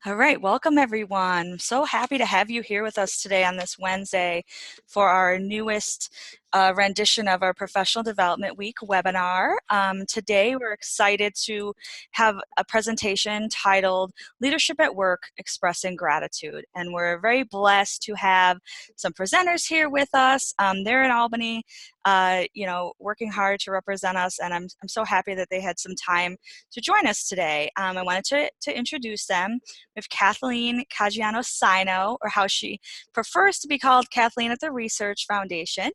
All right, welcome everyone. So happy to have you here with us today on this Wednesday for our newest rendition of our Professional Development Week webinar. Today we're excited to have a presentation titled Leadership at Work, Expressing Gratitude. And we're very blessed to have some presenters here with us. They're in Albany, working hard to represent us, and I'm so happy that they had some time to join us today. I wanted to introduce them. We have Kathleen Caggiano-Siino, or how she prefers to be called, Kathleen at the Research Foundation.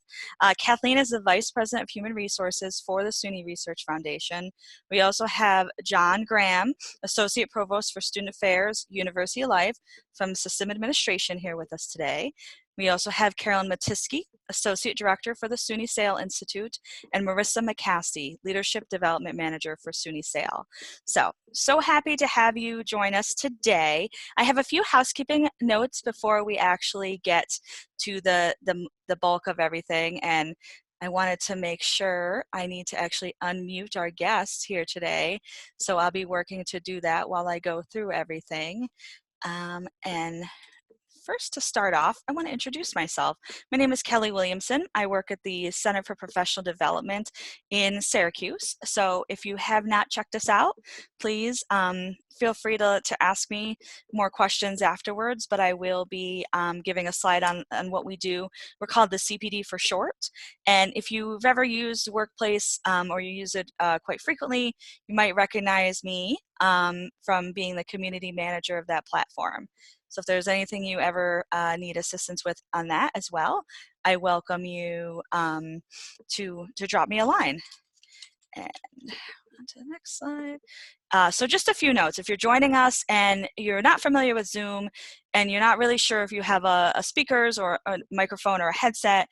Kathleen is the Vice President of Human Resources for the SUNY Research Foundation. We also have John Graham, Associate Provost for Student Affairs, University of Life, from System Administration here with us today. We also have Carolyn Matisky, Associate Director for the SUNY SAIL Institute, and Marissa McCasty, Leadership Development Manager for SUNY SAIL. So happy to have you join us today. I have a few housekeeping notes before we actually get to the bulk of everything, and I wanted to make sure I need to actually unmute our guests here today. So I'll be working to do that while I go through everything. And first, to start off, I want to introduce myself. My name is Kelly Williamson. I work at the Center for Professional Development in Syracuse. So if you have not checked us out, please feel free to ask me more questions afterwards, but I will be giving a slide on what we do. We're called the CPD for short. And if you've ever used Workplace or you use it quite frequently, you might recognize me from being the community manager of that platform. So if there's anything you ever need assistance with on that as well, I welcome you to drop me a line. And on to the next slide. So just a few notes. If you're joining us and you're not familiar with Zoom and you're not really sure if you have a speakers or a microphone or a headset,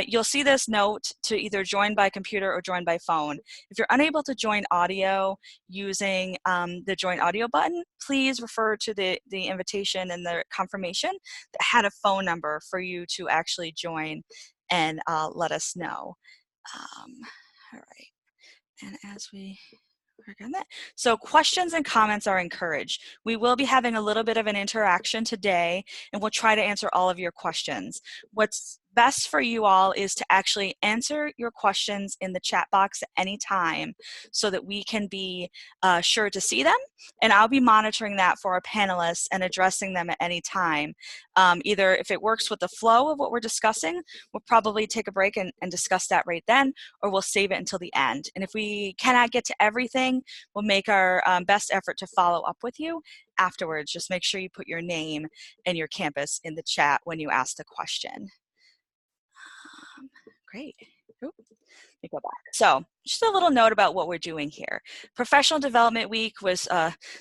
you'll see this note to either join by computer or join by phone. If you're unable to join audio using the join audio button, please refer to the invitation and the confirmation that had a phone number for you to actually join and let us know. All right. And as we work on that, so questions and comments are encouraged. We will be having a little bit of an interaction today, and we'll try to answer all of your questions. What's best for you all is to actually answer your questions in the chat box at any time so that we can be sure to see them, and I'll be monitoring that for our panelists and addressing them at any time. Either if it works with the flow of what we're discussing, we'll probably take a break and discuss that right then, or we'll save it until the end. And if we cannot get to everything, we'll make our best effort to follow up with you afterwards. Just make sure you put your name and your campus in the chat when you ask the question. Great. Oop, let me go back. So just a little note about what we're doing here. Professional Development Week was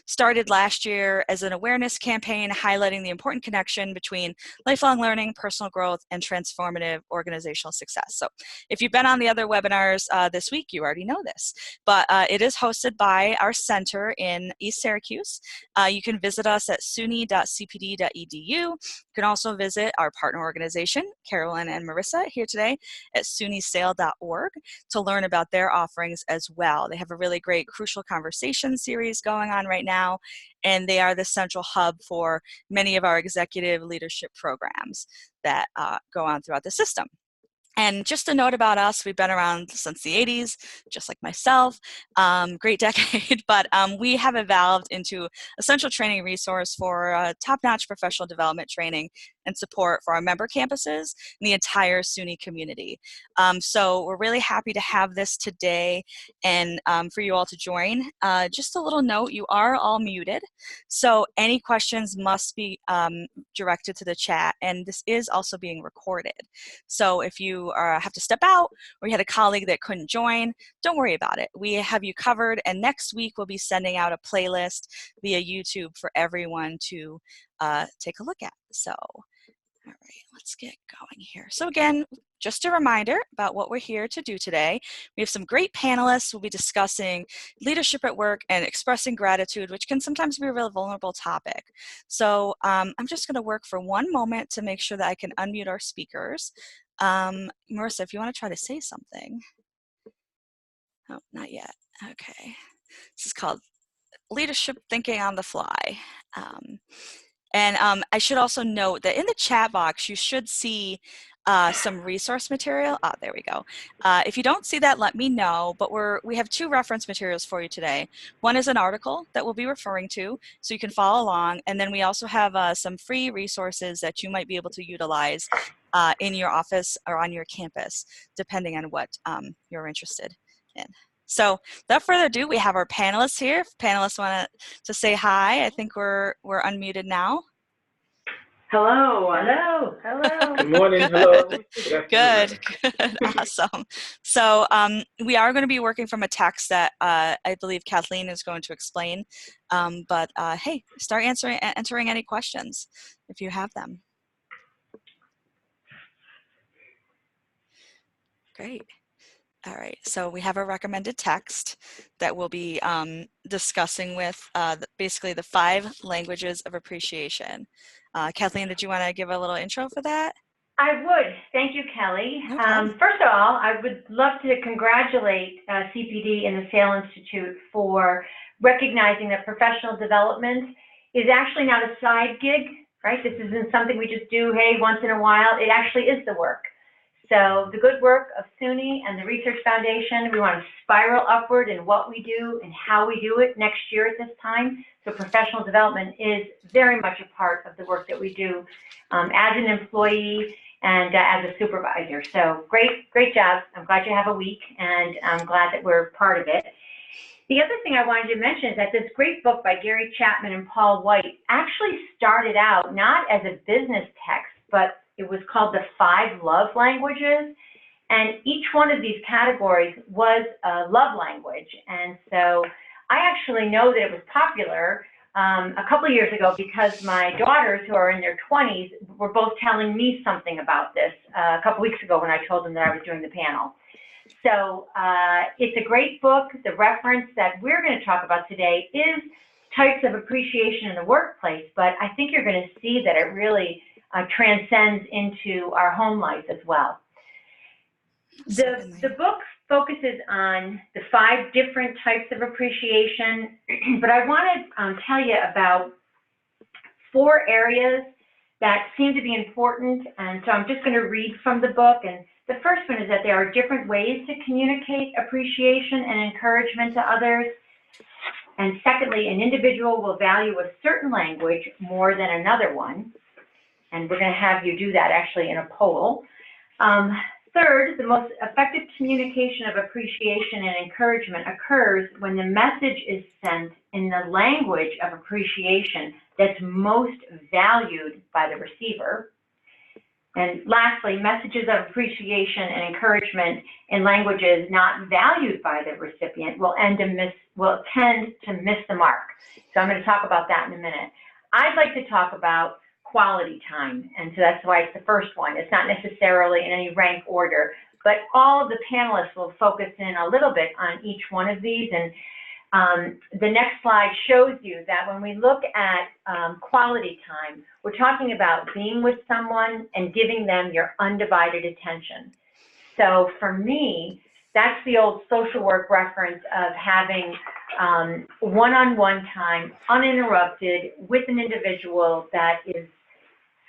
started last year as an awareness campaign highlighting the important connection between lifelong learning, personal growth, and transformative organizational success. So if you've been on the other webinars this week, you already know this, but it is hosted by our center in East Syracuse. You can visit us at suny.cpd.edu. You can also visit our partner organization, Carolyn and Marissa, here today at sunysail.org to learn about their offerings as well. They have a really great Crucial Conversation series going on right now, and they are the central hub for many of our executive leadership programs that go on throughout the system. And just a note about us, we've been around since the 80s, just like myself, great decade, but we have evolved into a central training resource for top-notch professional development training and support for our member campuses and the entire SUNY community. So we're really happy to have this today and for you all to join. Just a little note, you are all muted, so any questions must be directed to the chat, and this is also being recorded. So if you have to step out or you had a colleague that couldn't join, don't worry about it. We have you covered, and next week we'll be sending out a playlist via YouTube for everyone to take a look at. So, all right, let's get going here. So again, just a reminder about what we're here to do today. We have some great panelists. We'll be discussing leadership at work and expressing gratitude, which can sometimes be a real vulnerable topic. So I'm just going to work for one moment to make sure that I can unmute our speakers. Marissa, if you want to try to say something. Oh, not yet. Okay. This is called leadership thinking on the fly. I should also note that in the chat box, you should see some resource material. There we go. If you don't see that, let me know, but we have 2 reference materials for you today. One is an article that we'll be referring to, so you can follow along, and then we also have some free resources that you might be able to utilize in your office or on your campus, depending on what you're interested in. So without further ado, we have our panelists here. If panelists want to say hi, I think we're unmuted now. Hello. Hello. Hello. Good morning. Good. Hello. Good. Awesome. So we are going to be working from a text that I believe Kathleen is going to explain. Hey, start entering any questions if you have them. Great. All right, so we have a recommended text that we'll be discussing with basically the 5 languages of appreciation. Kathleen, did you want to give a little intro for that? I would. Thank you, Kelly. No problem. First of all, I would love to congratulate CPD and the SAIL Institute for recognizing that professional development is actually not a side gig, right? This isn't something we just do, hey, once in a while. It actually is the work. So the good work of SUNY and the Research Foundation, we want to spiral upward in what we do and how we do it next year at this time. So professional development is very much a part of the work that we do as an employee and as a supervisor. So great job. I'm glad you have a week, and I'm glad that we're part of it. The other thing I wanted to mention is that this great book by Gary Chapman and Paul White actually started out not as a business text, but it was called The 5 Love Languages, and each one of these categories was a love language. And so I actually know that it was popular a couple of years ago because my daughters, who are in their 20s, were both telling me something about this a couple weeks ago when I told them that I was doing the panel. So it's a great book. The reference that we're going to talk about today is types of appreciation in the workplace, but I think you're going to see that it really transcends into our home life as well. The book focuses on the 5 different types of appreciation, but I want to tell you about 4 areas that seem to be important, and so I'm just going to read from the book. And the first one is that there are different ways to communicate appreciation and encouragement to others. And secondly, an individual will value a certain language more than another one. And we're going to have you do that actually in a poll. Third, the most effective communication of appreciation and encouragement occurs when the message is sent in the language of appreciation that's most valued by the receiver. And lastly, messages of appreciation and encouragement in languages not valued by the recipient will tend to miss the mark. So I'm going to talk about that in a minute. I'd like to talk about quality time, and so that's why it's the first one. It's not necessarily in any rank order, but all of the panelists will focus in a little bit on each one of these. And the next slide shows you that when we look at quality time, we're talking about being with someone and giving them your undivided attention. So for me, that's the old social work reference of having one-on-one time, uninterrupted, with an individual that is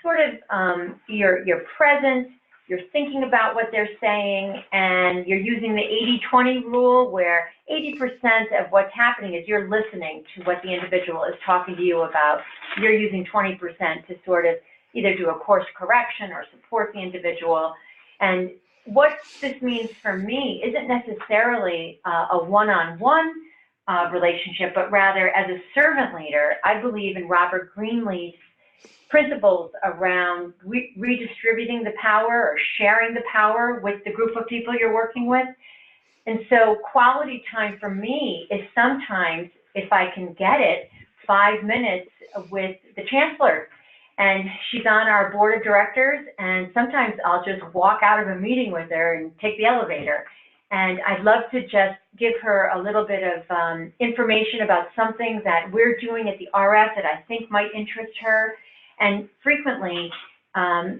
sort of you're present, you're thinking about what they're saying, and you're using the 80-20 rule, where 80% of what's happening is you're listening to what the individual is talking to you about. You're using 20% to sort of either do a course correction or support the individual. And what this means for me isn't necessarily a one-on-one relationship, but rather as a servant leader, I believe in Robert Greenleaf's principles around redistributing the power or sharing the power with the group of people you're working with. And so quality time for me is sometimes, if I can get it, 5 minutes with the chancellor. And she's on our board of directors, and sometimes I'll just walk out of a meeting with her and take the elevator. And I'd love to just give her a little bit of information about something that we're doing at the RF that I think might interest her. And frequently,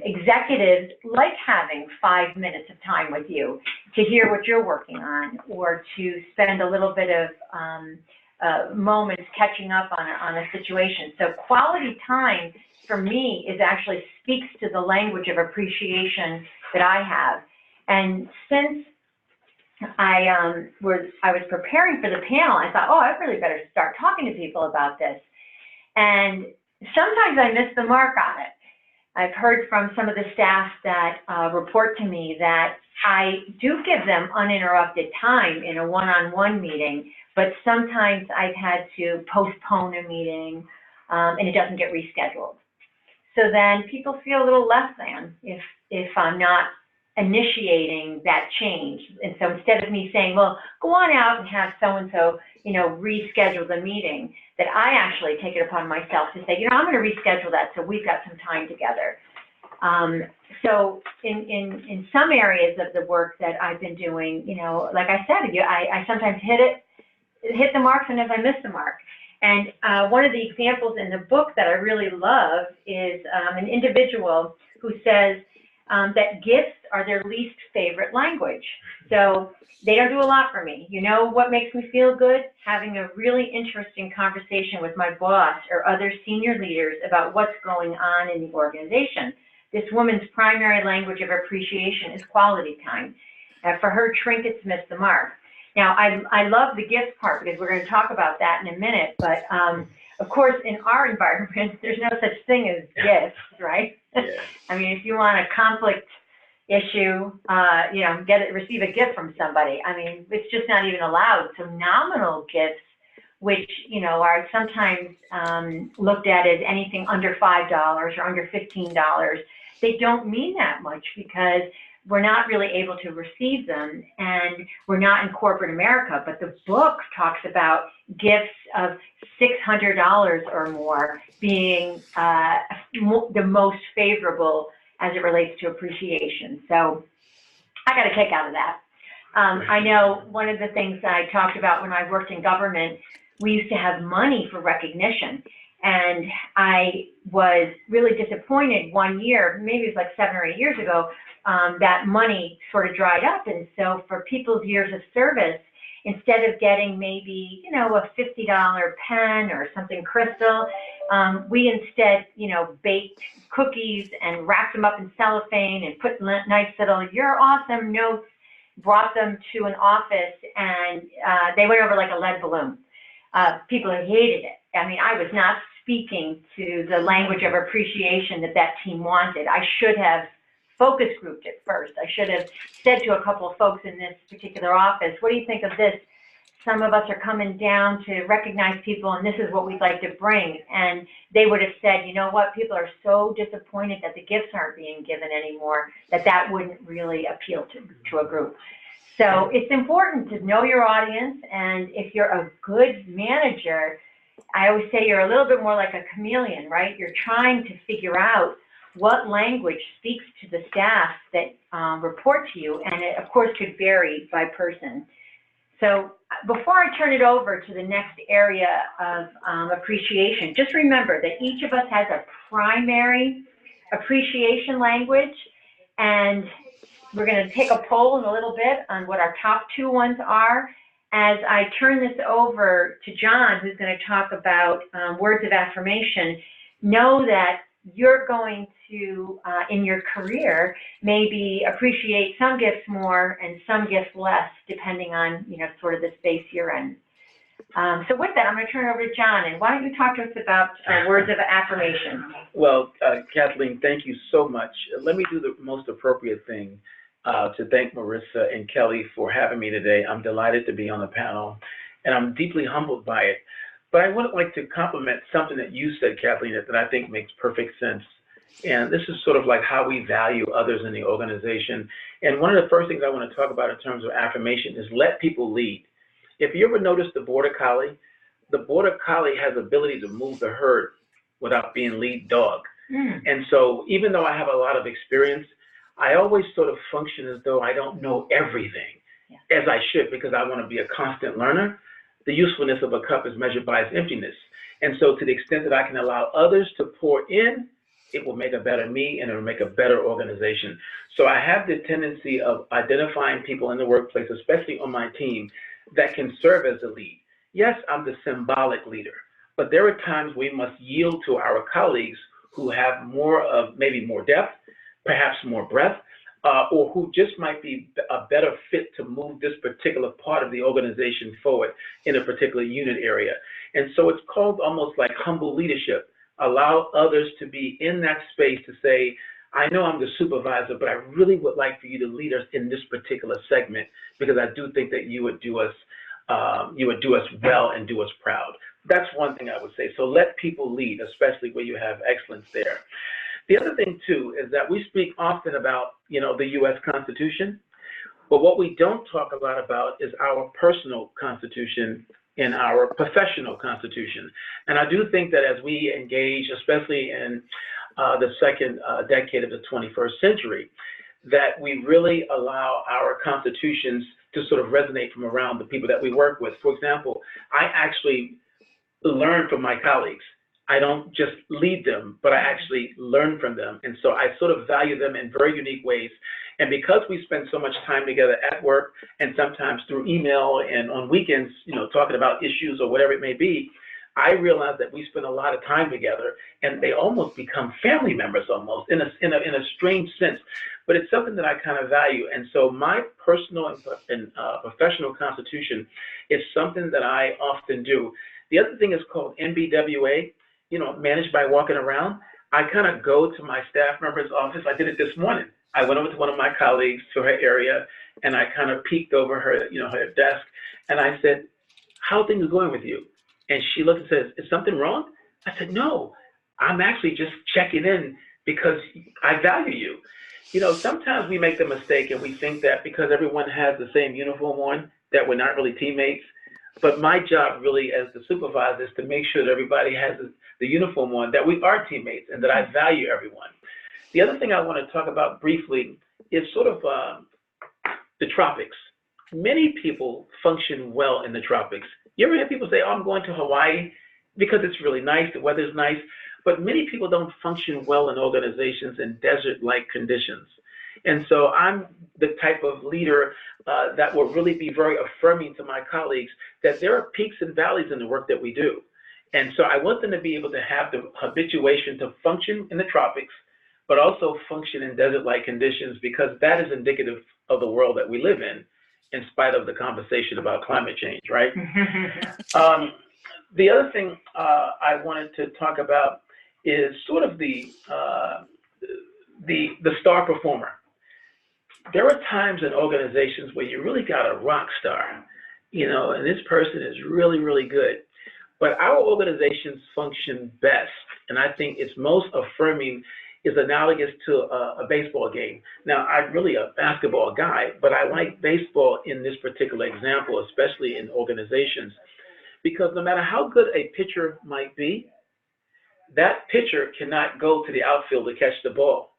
executives like having 5 minutes of time with you to hear what you're working on, or to spend a little bit of moments catching up on a situation. So quality time for me is actually speaks to the language of appreciation that I have. And since I was preparing for the panel, I thought, oh, I really better start talking to people about this. And sometimes I miss the mark on it. I've heard from some of the staff that report to me that I do give them uninterrupted time in a one-on-one meeting, but sometimes I've had to postpone a meeting and it doesn't get rescheduled. So then people feel a little less than if I'm not initiating that change. And so instead of me saying, well, go on out and have so-and-so, reschedule the meeting, that I actually take it upon myself to say, I'm going to reschedule that so we've got some time together. So in some areas of the work that I've been doing, like I said, I sometimes hit the mark, sometimes I miss the mark. And one of the examples in the book that I really love is an individual who says that gifts are their least favorite language. So they don't do a lot for me. You know what makes me feel good? Having a really interesting conversation with my boss or other senior leaders about what's going on in the organization. This woman's primary language of appreciation is quality time. For her, trinkets miss the mark. Now, I love the gift part because we're going to talk about that in a minute. But of course, in our environment, there's no such thing as gifts, right? Yeah. I mean, if you want a conflict issue, receive a gift from somebody. I mean, it's just not even allowed. So nominal gifts, which, are sometimes looked at as anything under $5 or under $15, they don't mean that much because we're not really able to receive them, and we're not in corporate America. But the book talks about gifts of $600 or more being the most favorable as it relates to appreciation. So I got a kick out of that. I know one of the things I talked about when I worked in government, we used to have money for recognition. And I was really disappointed one year, maybe it was like 7 or 8 years ago, that money sort of dried up. And so for people's years of service, instead of getting maybe, a $50 pen or something crystal, we instead, baked cookies and wrapped them up in cellophane and put nice little "you're awesome" notes, brought them to an office, and they went over like a lead balloon. People hated it. I mean, I was not speaking to the language of appreciation that team wanted. I should have focus grouped it first. I should have said to a couple of folks in this particular office, what do you think of this? Some of us are coming down to recognize people, and this is what we'd like to bring. And they would have said, you know what, people are so disappointed that the gifts aren't being given anymore, that wouldn't really appeal to a group. So it's important to know your audience, and if you're a good manager, I always say you're a little bit more like a chameleon, right? You're trying to figure out what language speaks to the staff that report to you, and it, of course, could vary by person. So before I turn it over to the next area of appreciation, just remember that each of us has a primary appreciation language, and we're going to take a poll in a little bit on what our top 2 ones are. As I turn this over to John, who's going to talk about words of affirmation, know that you're going to, in your career, maybe appreciate some gifts more and some gifts less, depending on, sort of the space you're in. So with that, I'm going to turn it over to John, and why don't you talk to us about words of affirmation? Well, Kathleen, thank you so much. Let me do the most appropriate thing to thank Marissa and Kelly for having me today. I'm delighted to be on the panel, and I'm deeply humbled by it. But I would like to compliment something that you said, Kathleen, that I think makes perfect sense. And this is sort of like how we value others in the organization. And one of the first things I want to talk about in terms of affirmation is let people lead. If you ever notice the Border Collie has the ability to move the herd without being lead dog. And so even though I have a lot of experience, I always sort of function as though I don't know everything as I should, because I want to be a constant learner. The usefulness of a cup is measured by its emptiness. And so to the extent that I can allow others to pour in, it will make a better me, and it will make a better organization. So I have the tendency of identifying people in the workplace, especially on my team, that can serve as a lead. Yes, I'm the symbolic leader, but there are times we must yield to our colleagues who have more of maybe more depth, perhaps more breadth, or who just might be a better fit to move this particular part of the organization forward in a particular unit area. And so it's called almost like humble leadership. Allow others to be in that space to say, I know I'm the supervisor, but I really would like for you to lead us in this particular segment, because I do think that you would do us well and do us proud. That's one thing I would say. So let people lead, especially where you have excellence there. The other thing too is that we speak often about, the U.S. Constitution, but what we don't talk a lot about is our personal constitution and our professional constitution. And I do think that as we engage, especially in the second decade of the 21st century, that we really allow our constitutions to sort of resonate from around the people that we work with. For example, I actually learn from my colleagues. I don't just lead them, but I actually learn from them. And so I sort of value them in very unique ways. And because we spend so much time together at work and sometimes through email and on weekends, talking about issues or whatever it may be, I realize that we spend a lot of time together and they almost become family members almost in a strange sense. But it's something that I kind of value. And so my personal and professional constitution is something that I often do. The other thing is called MBWA, managed by walking around. I kind of go to my staff member's office. I did it this morning. I went over to one of my colleagues to her area and I kind of peeked over her, her desk, and I said, how are things going with you? And she looked and says, is something wrong? I said, no, I'm actually just checking in because I value you. Sometimes we make the mistake and we think that because everyone has the same uniform on, that we're not really teammates. But my job really as the supervisor is to make sure that everybody has the uniform on, that we are teammates and that I value everyone. The other thing I want to talk about briefly is sort of the tropics. Many people function well in the tropics. You ever hear people say, oh, I'm going to Hawaii because it's really nice, the weather's nice, but many people don't function well in organizations in desert-like conditions. And so I'm the type of leader that will really be very affirming to my colleagues that there are peaks and valleys in the work that we do. And so I want them to be able to have the habituation to function in the tropics, but also function in desert-like conditions, because that is indicative of the world that we live in spite of the conversation about climate change, right? The other thing I wanted to talk about is sort of the star performer. There are times in organizations where you really got a rock star, and this person is really, really good. But our organizations function best, and I think it's most affirming, is analogous to a baseball game. Now, I'm really a basketball guy, but I like baseball in this particular example, especially in organizations, because no matter how good a pitcher might be, that pitcher cannot go to the outfield to catch the ball.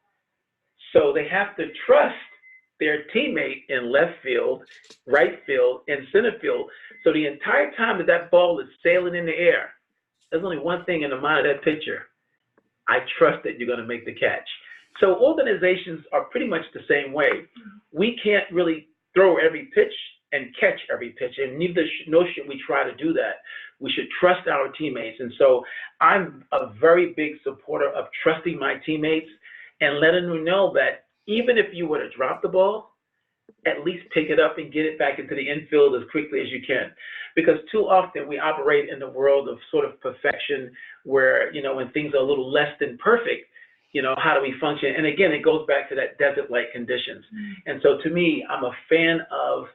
So they have to trust their teammate in left field, right field, and center field. So the entire time that that ball is sailing in the air, there's only one thing in the mind of that pitcher: I trust that you're going to make the catch. So organizations are pretty much the same way. We can't really throw every pitch and catch every pitch, and nor should we try to do that. We should trust our teammates. And so I'm a very big supporter of trusting my teammates and letting them know that even if you were to drop the ball, at least pick it up and get it back into the infield as quickly as you can. Because too often we operate in the world of sort of perfection where, when things are a little less than perfect, how do we function? And again, it goes back to that desert-like conditions. And so to me, I'm a fan of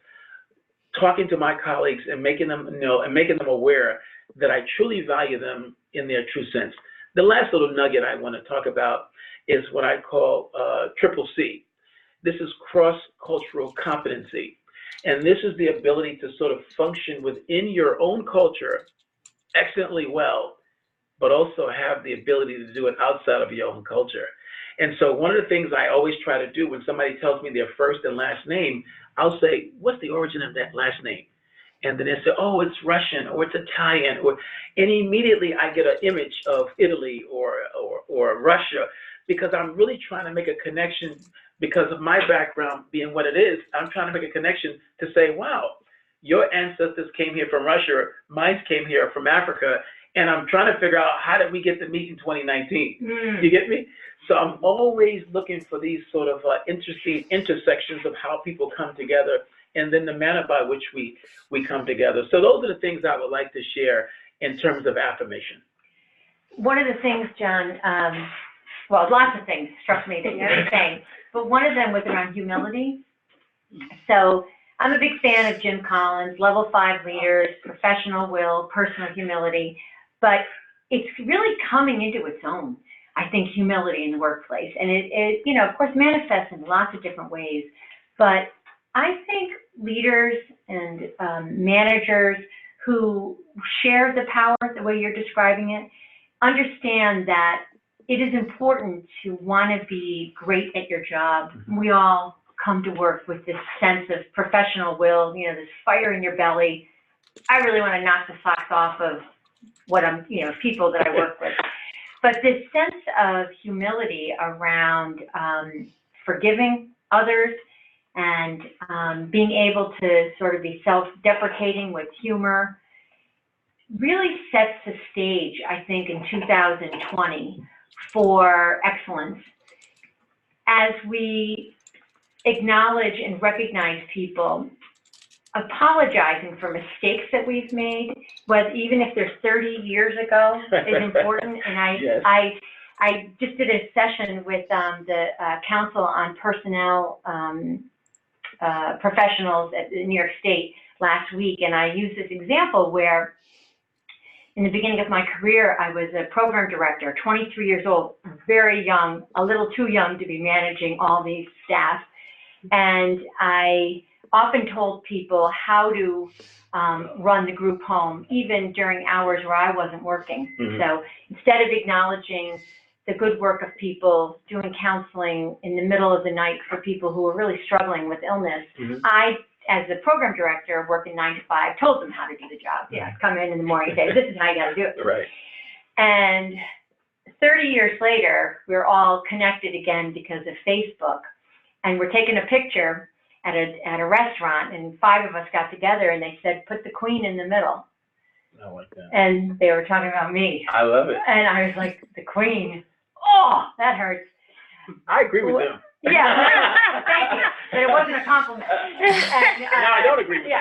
talking to my colleagues and making them know and making them aware that I truly value them in their true sense. The last little nugget I want to talk about is what I call triple C. This is cross-cultural competency. And this is the ability to sort of function within your own culture excellently well, but also have the ability to do it outside of your own culture. And so one of the things I always try to do when somebody tells me their first and last name, I'll say, what's the origin of that last name? And then they say, oh, it's Russian, or it's Italian, and immediately I get an image of Italy or Russia, because I'm really trying to make a connection. Because of my background being what it is, I'm trying to make a connection to say, wow, your ancestors came here from Russia, mine came here from Africa, and I'm trying to figure out how did we get to meet in 2019? You get me? So I'm always looking for these sort of interesting intersections of how people come together, and then the manner by which we come together. So those are the things I would like to share in terms of affirmation. One of the things, John, well, lots of things struck me that you were saying, but one of them was around humility. So I'm a big fan of Jim Collins, level 5 leaders, professional will, personal humility, but it's really coming into its own, I think, humility in the workplace. And it you know, of course, manifests in lots of different ways, but I think leaders and managers who share the power the way you're describing it, understand that it is important to want to be great at your job. We all come to work with this sense of professional will, you know, this fire in your belly. I really want to knock the socks off of what I'm, you know, people that I work with. But this sense of humility around forgiving others and being able to sort of be self-deprecating with humor really sets the stage, I think, in 2020 for excellence. As we acknowledge and recognize people, apologizing for mistakes that we've made, whether even if they're 30 years ago, is important. And Yes. I just did a session with the Council on Personnel Professionals at New York State last week, and I used this example where in the beginning of my career, I was a program director, 23 years old, very young, a little too young to be managing all these staff. And I often told people how to run the group home, even during hours where I wasn't working. So instead of acknowledging the good work of people doing counseling in the middle of the night for people who were really struggling with illness, I, as the program director working 9 to 5, told them how to do the job. Yeah, come in the morning and say, this is how you got to do it. Right. And 30 years later, we're all connected again because of Facebook. And we're taking a picture at a restaurant, and 5 of us got together and they said, put the queen in the middle. I like that. And they were talking about me. I love it. And I was like, the queen? Oh, that hurts. I agree with them. Yeah, thank you. But it wasn't a compliment. And, No, I don't agree with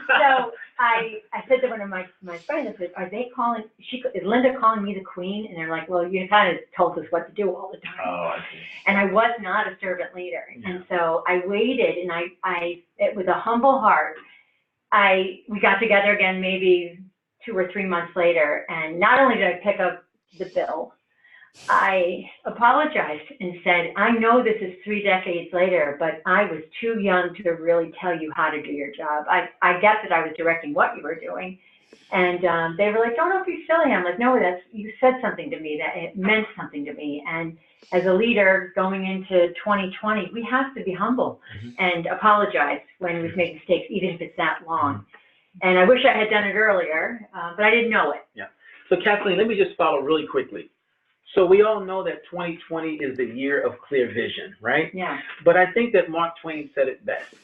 So I said to one of my friends, I said, are they calling, is Linda calling me the queen? And they're like, well, you kind of told us what to do all the time. Oh, I see. And I was not a servant leader. Yeah. And so I waited, and it was a humble heart. We got together again maybe 2 or 3 months later, and not only did I pick up the bill, I apologized and said, I know this is 3 decades later, but I was too young to really tell you how to do your job. I get that I was directing what you were doing. And they were like, don't be silly. I'm like, no, you said something to me, that it meant something to me. And as a leader going into 2020, we have to be humble and apologize when we've made mistakes, even if it's that long. And I wish I had done it earlier, but I didn't know it. Yeah. So Kathleen, let me just follow really quickly. So we all know that 2020 is the year of clear vision, right? Yeah. But I think that Mark Twain said it best.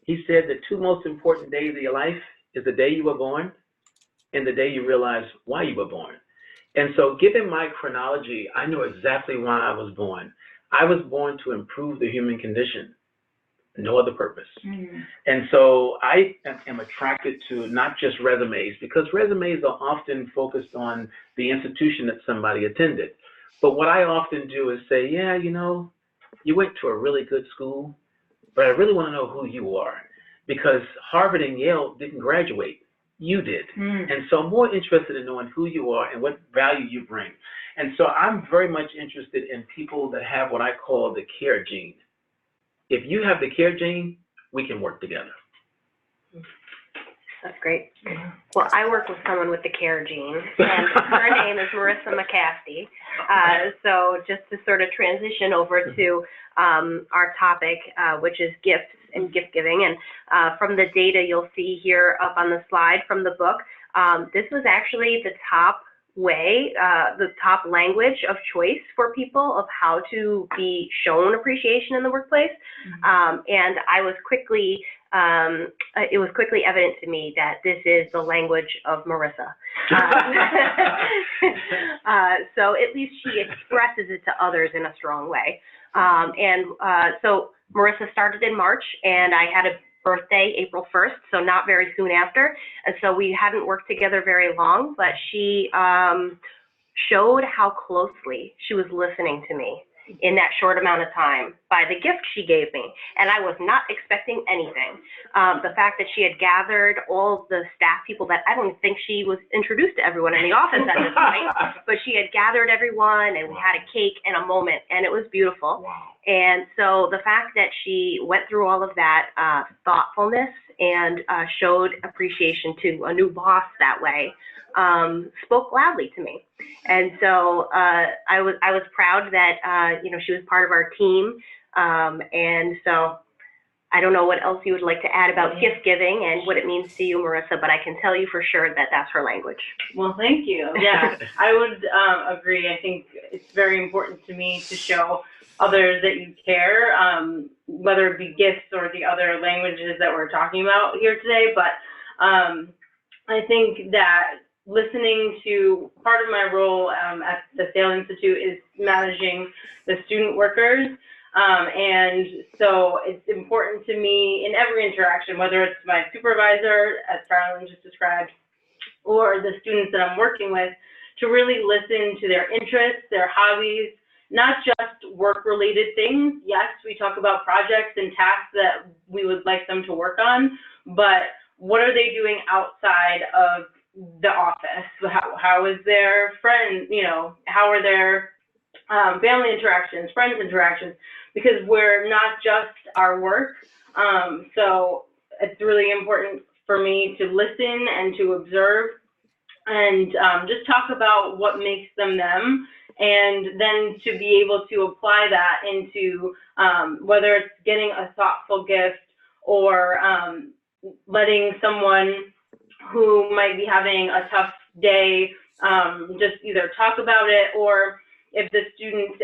He said the 2 most important days of your life is the day you were born and the day you realize why you were born. And so given my chronology, I know exactly why I was born. I was born to improve the human condition, no other purpose. And so I am attracted to not just resumes, because resumes are often focused on the institution that somebody attended. But what I often do is say, yeah, you know, you went to a really good school, but I really want to know who you are, because Harvard and Yale didn't graduate. You did. And so I'm more interested in knowing who you are and what value you bring. And so I'm very much interested in people that have what I call the care gene. If you have the care gene, we can work together. That's great. Well, I work with someone with the care gene, and her name is Marissa McCasty. So just to sort of transition over to our topic, which is gifts and gift giving. And from the data you'll see here up on the slide from the book, this was actually the top way, the top language of choice for people of how to be shown appreciation in the workplace. And I was quickly it was quickly evident to me that this is the language of Marissa. So at least she expresses it to others in a strong way. So Marissa started in March, and I had a birthday April 1st, so not very soon after. And so we hadn't worked together very long, but she showed how closely she was listening to me in that short amount of time by the gift she gave me. And I was not expecting anything. The fact that she had gathered all the staff people that I don't think she was introduced to everyone in the office at this point, but she had gathered everyone, and we had a cake and a moment, and it was beautiful. Wow. And so the fact that she went through all of that thoughtfulness and showed appreciation to a new boss that way spoke loudly to me. And so I was proud that she was part of our team. And so I don't know what else you would like to add about gift giving and what it means to you, Marissa, but I can tell you for sure that that's her language. Well, thank you. Yeah, I would agree. I think it's very important to me to show others that you care, whether it be gifts or the other languages that we're talking about here today. But I think that listening to part of my role at the Sale Institute is managing the student workers. And so it's important to me in every interaction, whether it's my supervisor, as Carolyn just described, or the students that I'm working with, to really listen to their interests, their hobbies, not just work-related things. Yes, we talk about projects and tasks that we would like them to work on, but what are they doing outside of the office? How is their friend, how are their family interactions, friends interactions? Because we're not just our work. So it's really important for me to listen and to observe and just talk about what makes them them, and then to be able to apply that into whether it's getting a thoughtful gift or letting someone who might be having a tough day just either talk about it, or if the student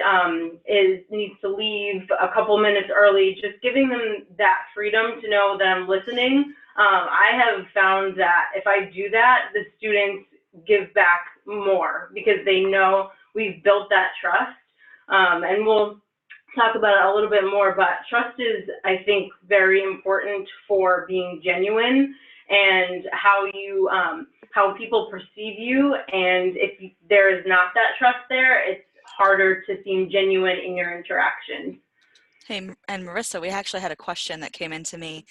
needs to leave a couple minutes early, just giving them that freedom to know that I'm listening. I have found that if I do that, the students give back more because they know we've built that trust. And we'll talk about it a little bit more, but trust is, I think, very important for being genuine and how people perceive you. And if there is not that trust there, it's harder to seem genuine in your interactions. Hey, and Marissa, we actually had a question that came into me.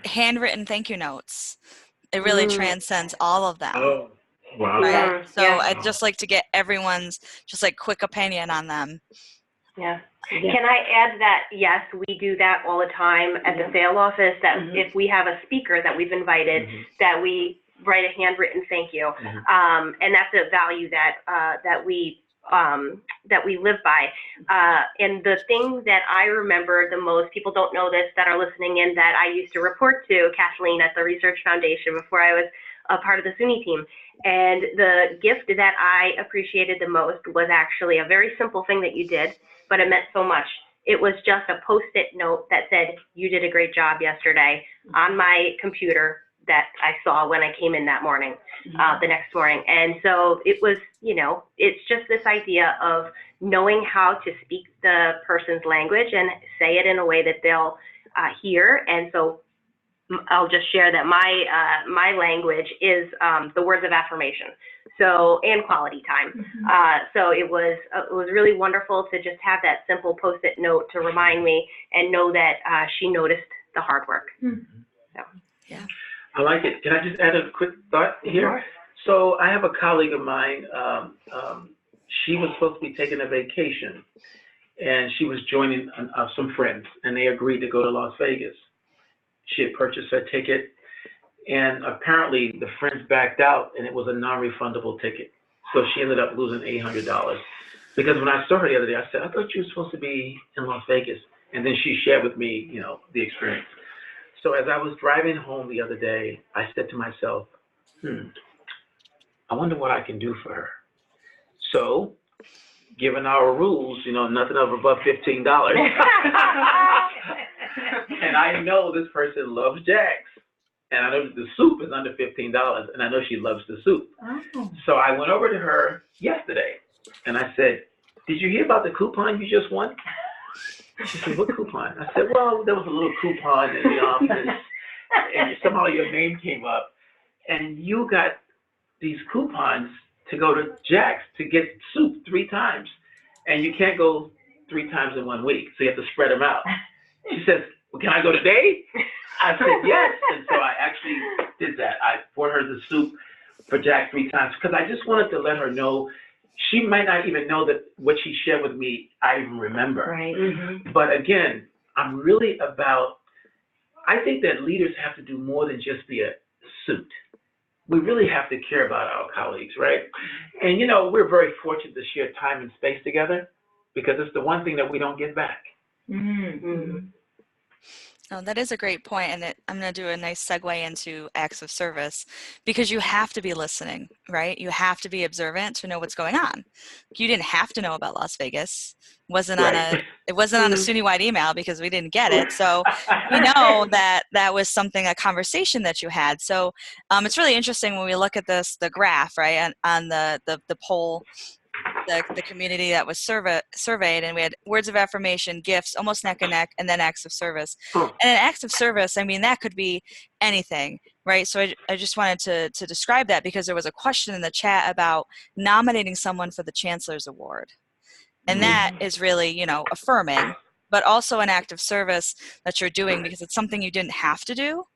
Handwritten thank you notes. It really transcends all of them. Oh, wow. Right? So Yeah. I'd just like to get everyone's just like quick opinion on them. Yeah. Can I add that, yes, we do that all the time at the sale office, that if we have a speaker that we've invited, that we write a handwritten thank you. And that's a value that we live by. And the thing that I remember the most, people don't know this that are listening in, that I used to report to Kathleen at the Research Foundation before I was a part of the SUNY team. And the gift that I appreciated the most was actually a very simple thing that you did, but it meant so much. It was just a Post-it note that said, "You did a great job yesterday," on my computer that I saw when I came in that morning, the next morning. And so it was, it's just this idea of knowing how to speak the person's language and say it in a way that they'll hear. And so I'll just share that my language is the words of affirmation. So, and quality time. So it was really wonderful to just have that simple Post-it note to remind me and know that she noticed the hard work. So. Yeah. I like it. Can I just add a quick thought here? So I have a colleague of mine. She was supposed to be taking a vacation, and she was joining some friends, and they agreed to go to Las Vegas. She had purchased her ticket, and apparently the friends backed out, and it was a non-refundable ticket. So she ended up losing $800. Because when I saw her the other day, I said, "I thought you were supposed to be in Las Vegas." And then she shared with me, the experience. So as I was driving home the other day, I said to myself, I wonder what I can do for her. So, given our rules, nothing of above $15. And I know this person loves Jack's. And I know that the soup is under $15, and I know she loves the soup. Oh. So I went over to her yesterday, and I said, "Did you hear about the coupon you just won?" She said, "What coupon?" I said, "Well, there was a little coupon in the office, and somehow your name came up, and you got these coupons to go to Jack's to get soup 3 times, and you can't go 3 times in 1 week, so you have to spread them out." She says, "Well, can I go today?" I said, "Yes." And so I actually did that. I bought her the soup for Jack 3 times because I just wanted to let her know. She might not even know that what she shared with me, I even remember. Right. Mm-hmm. But again, I'm really about, I think that leaders have to do more than just be a suit. We really have to care about our colleagues, right? And you know, we're very fortunate to share time and space together because it's the one thing that we don't get back. Mm-hmm. Oh, that is a great point, and I'm going to do a nice segue into acts of service because you have to be listening, right? You have to be observant to know what's going on. You didn't have to know about Las Vegas. It wasn't on a SUNY-wide email because we didn't get it. So we know that that was a conversation that you had. So it's really interesting when we look at the graph, right, on the poll. The community that was surveyed, and we had words of affirmation, gifts, almost neck and neck, and then acts of service. And in acts of service, I mean, that could be anything, right? So I just wanted to describe that because there was a question in the chat about nominating someone for the Chancellor's Award. And that is really, you know, affirming, but also an act of service that you're doing because it's something you didn't have to do.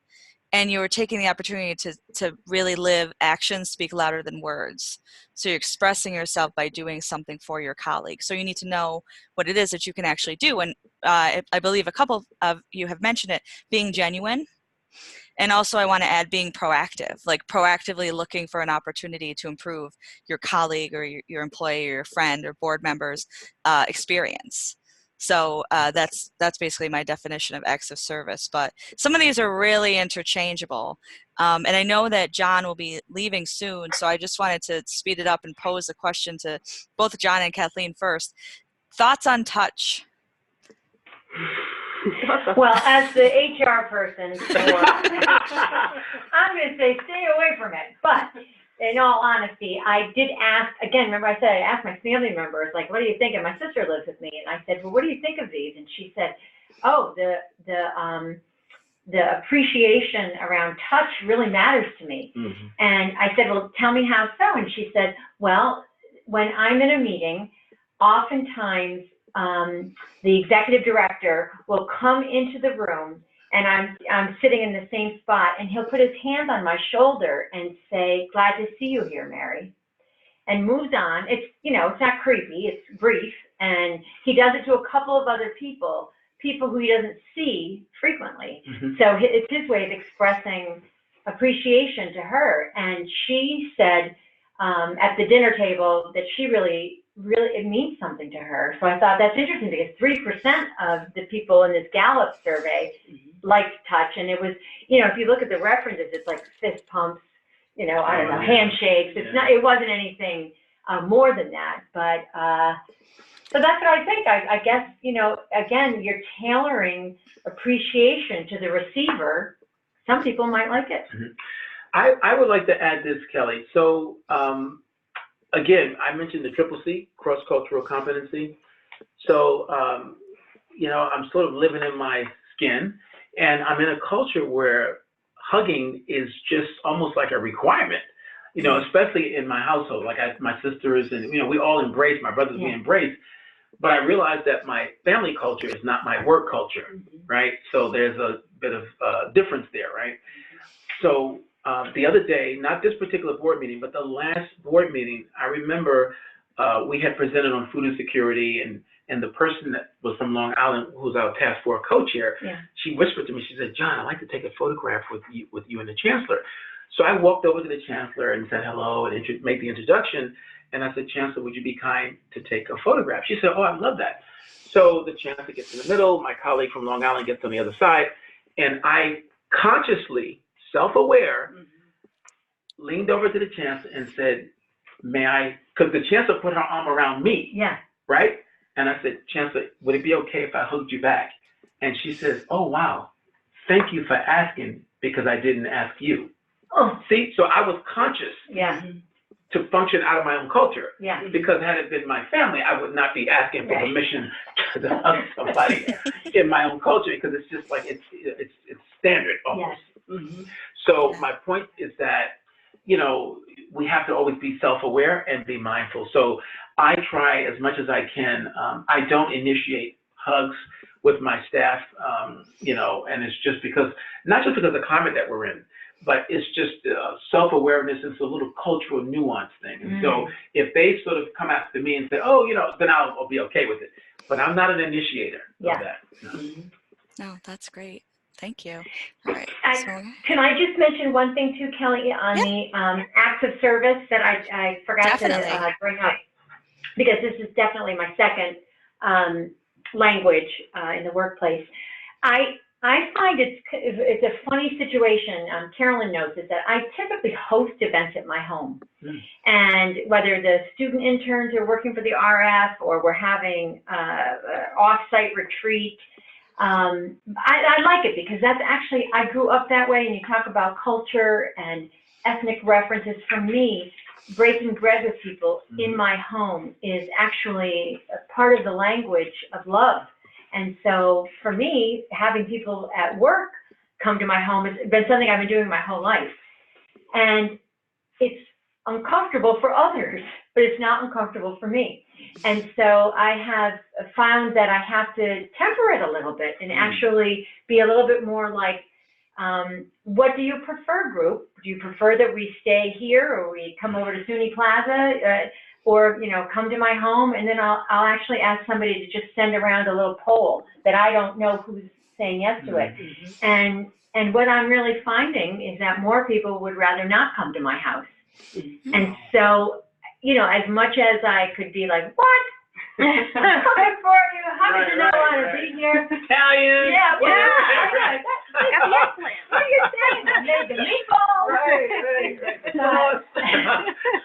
And you were taking the opportunity to really live actions speak louder than words. So you're expressing yourself by doing something for your colleagues. So you need to know what it is that you can actually do. And I believe a couple of you have mentioned it, being genuine. And also I want to add being proactive, like proactively looking for an opportunity to improve your colleague or your employee or your friend or board member's experience. So that's basically my definition of acts of service. But some of these are really interchangeable. And I know that John will be leaving soon, so I just wanted to speed it up and pose a question to both John and Kathleen first. Thoughts on touch? Well, as the HR person, I'm going to say stay away from it. But in all honesty, I did ask, again, remember I said I asked my family members, like, what do you think? And my sister lives with me. And I said, well, what do you think of these? And she said, oh, the appreciation around touch really matters to me. Mm-hmm. And I said, well, tell me how so. And she said, well, when I'm in a meeting, oftentimes the executive director will come into the room and I'm sitting in the same spot and he'll put his hand on my shoulder and say, glad to see you here, Mary, and moves on. It's, you know, it's not creepy, it's brief. And he does it to a couple of other people who he doesn't see frequently. Mm-hmm. So it's his way of expressing appreciation to her. And she said at the dinner table that she really, it means something to her. So I thought that's interesting because 3% of the people in this Gallup survey liked touch. And it was, you know, if you look at the references, it's like fist pumps, you know, I don't know, handshakes. It's not, it wasn't anything more than that. But so that's what I think. I guess, you know, again, you're tailoring appreciation to the receiver. Some people might like it. Mm-hmm. I would like to add this, Kelly. So, again, I mentioned the CCC, cross-cultural competency. So, you know, I'm sort of living in my skin, and I'm in a culture where hugging is just almost like a requirement, you know, especially in my household. Like my sisters and, you know, we all embrace, my brothers, we embrace. But I realized that my family culture is not my work culture, right? So there's a bit of difference there, right? So the other day, not this particular board meeting, but the last board meeting, I remember we had presented on food insecurity, and the person that was from Long Island, who's our task force co-chair, she whispered to me, she said, John, I'd like to take a photograph with you and the chancellor. So I walked over to the chancellor and said hello and made the introduction. And I said, Chancellor, would you be kind to take a photograph? She said, oh, I'd love that. So the chancellor gets in the middle, my colleague from Long Island gets on the other side, and I consciously, self-aware, leaned over to the chancellor and said, may I, because the chancellor put her arm around me, right? And I said, Chancellor, would it be okay if I hugged you back? And she says, oh, wow, thank you for asking because I didn't ask you. Oh, See, so I was conscious yeah, to function out of my own culture. yeah. Because had it been my family, I would not be asking for Right. permission to hug somebody in my own culture, because it's just like, it's standard almost. Mhm. So Yeah. my point is that, you know, we have to always be self-aware and be mindful. So I try as much as I can. I don't initiate hugs with my staff, you know, and it's just because, not just because of the climate that we're in, but it's just self-awareness. It's a little cultural nuance thing. And so if they sort of come after me and say, oh, you know, then I'll be okay with it. But I'm not an initiator Yeah. of that. No. No, that's great. Thank you. All right. And So, can I just mention one thing too, Kelly, on Yeah. the acts of service that I forgot Definitely. to bring up? Because this is definitely my second language in the workplace. I find it's a funny situation. Carolyn knows this, that I typically host events at my home. And whether the student interns are working for the RF or we're having off-site retreat, I like it because that's actually, I grew up that way, and you talk about culture and ethnic references. For me, breaking bread with people in my home is actually a part of the language of love. And so for me, having people at work come to my home has been something I've been doing my whole life. And it's uncomfortable for others, but it's not uncomfortable for me. And so I have found that I have to temper it a little bit and actually be a little bit more like, what do you prefer, group? Do you prefer that we stay here, or we come over to SUNY Plaza, or, you know, come to my home? And then I'll actually ask somebody to just send around a little poll that I don't know who's saying yes to it. And what I'm really finding is that more people would rather not come to my house. And so, you know, as much as I could be like, what? I'm coming for you. How did you not want to be here? Italian. Yeah, well, Right. what are you saying? I made the meatballs.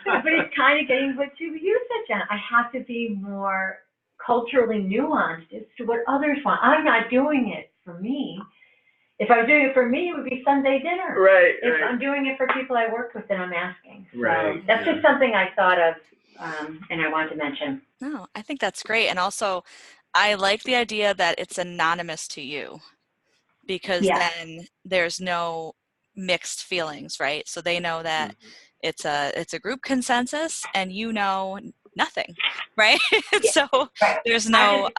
But it's kind of getting what you said, Jen. I have to be more culturally nuanced as to what others want. I'm not doing it for me. If I was doing it for me, it would be Sunday dinner. Right. If I'm doing it for people I work with, then I'm asking. So Right, that's yeah. just something I thought of, and I wanted to mention. no, I think that's great. And also, I like the idea that it's anonymous to you, because Yeah. then there's no mixed feelings, right? So they know that it's a group consensus, and you know nothing, right? Yeah. So Right. there's no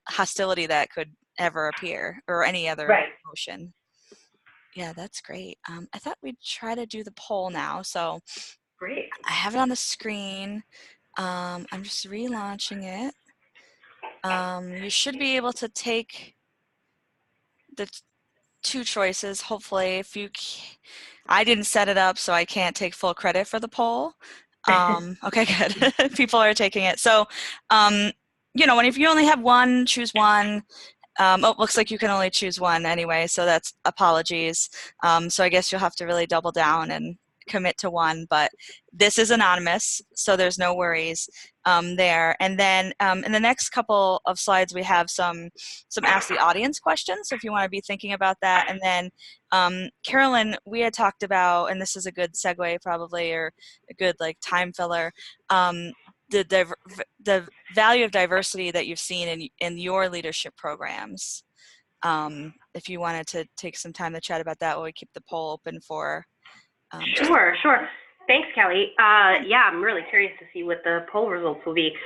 hostility that could ever appear, or any other Right. emotion. Yeah, that's great. I thought we'd try to do the poll now. So Great. I have it on the screen. I'm just relaunching it. You should be able to take the two choices, hopefully. If you, I didn't set it up, so I can't take full credit for the poll. Okay, good. People are taking it. So, you know, if you only have one, choose one. Oh, looks like you can only choose one anyway, so that's apologies. So I guess you'll have to really double down and commit to one, but this is anonymous, so there's no worries there. And then in the next couple of slides, we have some Ask the Audience questions, so if you want to be thinking about that. And then Carolyn, we had talked about, and this is a good segue probably, or a good like time filler, the value of diversity that you've seen in your leadership programs. If you wanted to take some time to chat about that while we keep the poll open for. Sure. Thanks, Kelly. Yeah, I'm really curious to see what the poll results will be.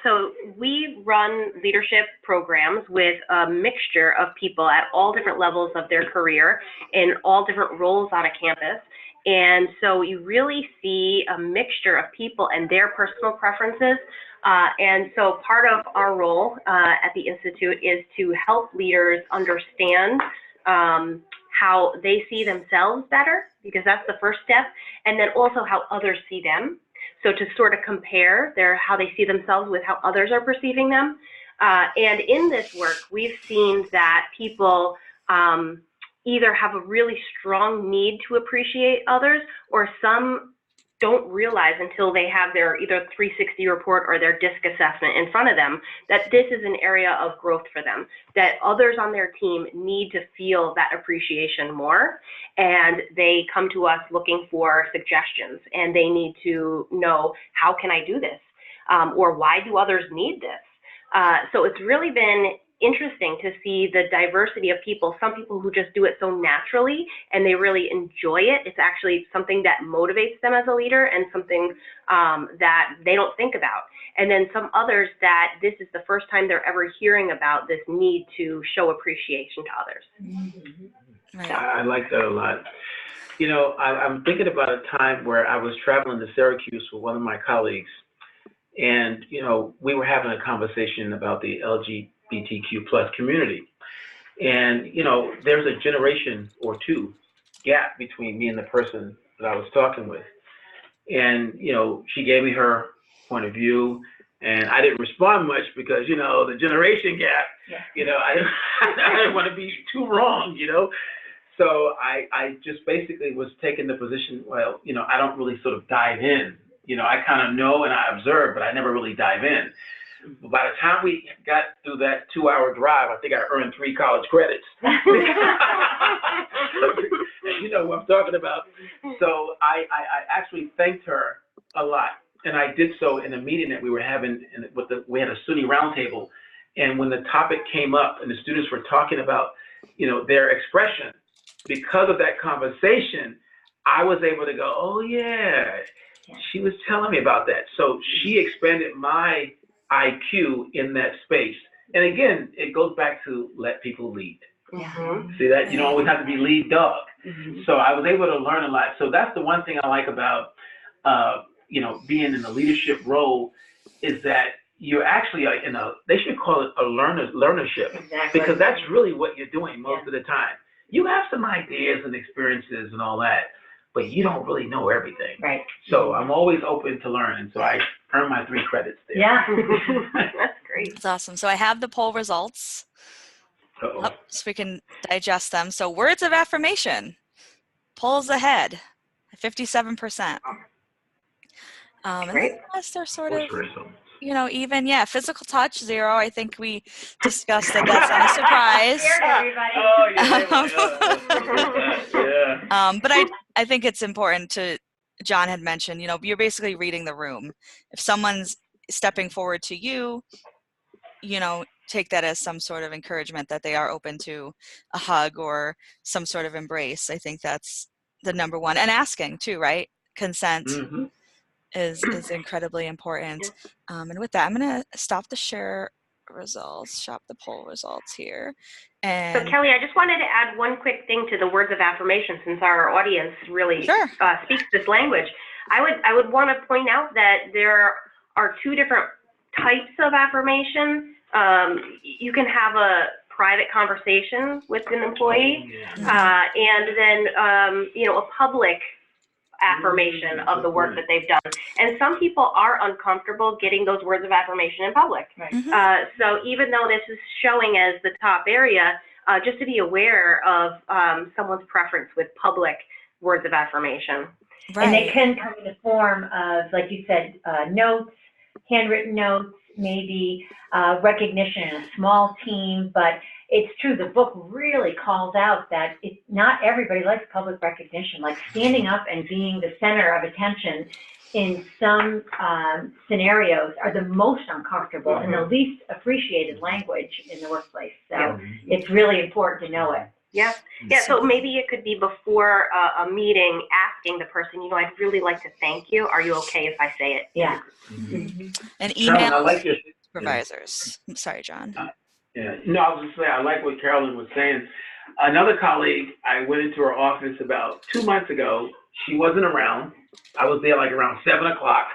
So we run leadership programs with a mixture of people at all different levels of their career in all different roles on a campus. And so you really see a mixture of people and their personal preferences. And so part of our role at the Institute is to help leaders understand how they see themselves better, because that's the first step, and then also how others see them. So to sort of compare how they see themselves with how others are perceiving them. And in this work, we've seen that people either have a really strong need to appreciate others, or some don't realize until they have their either 360 report or their DISC assessment in front of them that this is an area of growth for them, that others on their team need to feel that appreciation more, and they come to us looking for suggestions, and they need to know, how can I do this? Or why do others need this? So it's really been interesting to see the diversity of people. Some people who just do it so naturally and they really enjoy it. It's actually something that motivates them as a leader and something that they don't think about. And then some others that this is the first time they're ever hearing about this need to show appreciation to others. Right. I like that a lot. You know, I'm thinking about a time where I was traveling to Syracuse with one of my colleagues, and, you know, we were having a conversation about the LGBTQ plus community. And, you know, there's a generation or two gap between me and the person that I was talking with. And, you know, she gave me her point of view, and I didn't respond much because, you know, the generation gap, you know, I didn't want to be too wrong, you know. So I just basically was taking the position, well, you know, I don't really sort of dive in. You know, I kind of know and I observe, but I never really dive in. But by the time we got through that 2-hour drive, I think I earned 3 college credits. You know what I'm talking about. So I actually thanked her a lot. And I did so in a meeting that we were having we had a SUNY roundtable. And when the topic came up and the students were talking about, you know, their expression, because of that conversation, I was able to go, oh yeah, she was telling me about that. So she expanded my IQ in that space. And again, it goes back to let people lead. Mm-hmm. See that? You don't always have to be lead dog. Mm-hmm. So I was able to learn a lot. So that's the one thing I like about, you know, being in a leadership role, is that you're actually they should call it a learnership. Exactly. Because that's really what you're doing most of the time. You have some ideas and experiences and all that, but you don't really know everything. Right. So I'm always open to learn, and so I earned my 3 credits there. Yeah. That's great. That's awesome. So I have the poll results up so we can digest them. So words of affirmation, polls ahead, 57%. And then the rest are sort of, you know, even, physical touch, 0. I think we discussed that that's not a surprise. But I think it's important John had mentioned, you know, you're basically reading the room. If someone's stepping forward to you, you know, take that as some sort of encouragement that they are open to a hug or some sort of embrace. I think that's the number one. And asking too, right? Consent. Mm-hmm. is incredibly important. And with that, I'm going to stop the share results, stop the poll results here. And so Kelly, I just wanted to add one quick thing to the words of affirmation, since our audience really speaks this language. I would want to point out that there are 2 different types of affirmation. You can have a private conversation with an employee, and then you know, a public affirmation of the work that they've done. And some people are uncomfortable getting those words of affirmation in public. Right. So even though this is showing as the top area, just to be aware of someone's preference with public words of affirmation. Right. And they can come in the form of, like you said, notes, handwritten notes, maybe recognition in a small team, but it's true, the book really calls out that not everybody likes public recognition, like standing up and being the center of attention in some scenarios are the most uncomfortable and the least appreciated language in the workplace. So it's really important to know it. Yeah. So maybe it could be before a meeting, asking the person, you know, I'd really like to thank you. Are you okay if I say it? Yeah. And email I like your supervisors. Sorry, John. No, I was just saying, I like what Carolyn was saying. Another colleague, I went into her office about 2 months ago. She wasn't around. I was there like around 7 o'clock,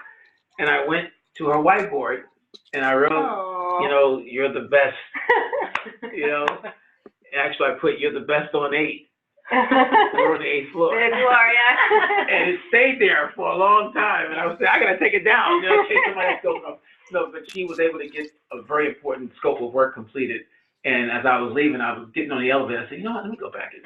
and I went to her whiteboard and I wrote, you know, you're the best. You know, actually, I put you're the best on 8. We're on the 8th floor. Good Gloria. And it stayed there for a long time, and I was saying, I gotta take it down. You know, in case somebody else goes up. No, but she was able to get a very important scope of work completed. And as I was leaving, I was getting on the elevator. I said, you know what, let me go back and,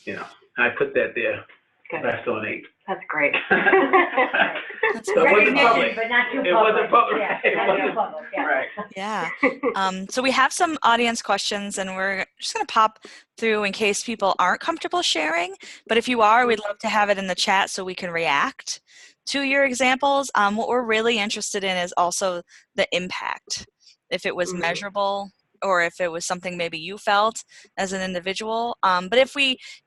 you know, I put that there. Good. That's still an 8. That's great. That's So it wasn't Recognition, public. but not too public. It wasn't public. Yeah, It not wasn't- too public, yeah. Right. Yeah. So we have some audience questions, and we're just going to pop through in case people aren't comfortable sharing. But if you are, we'd love to have it in the chat so we can react to your examples. What we're really interested in is also the impact. If it was measurable, or if it was something maybe you felt as an individual. But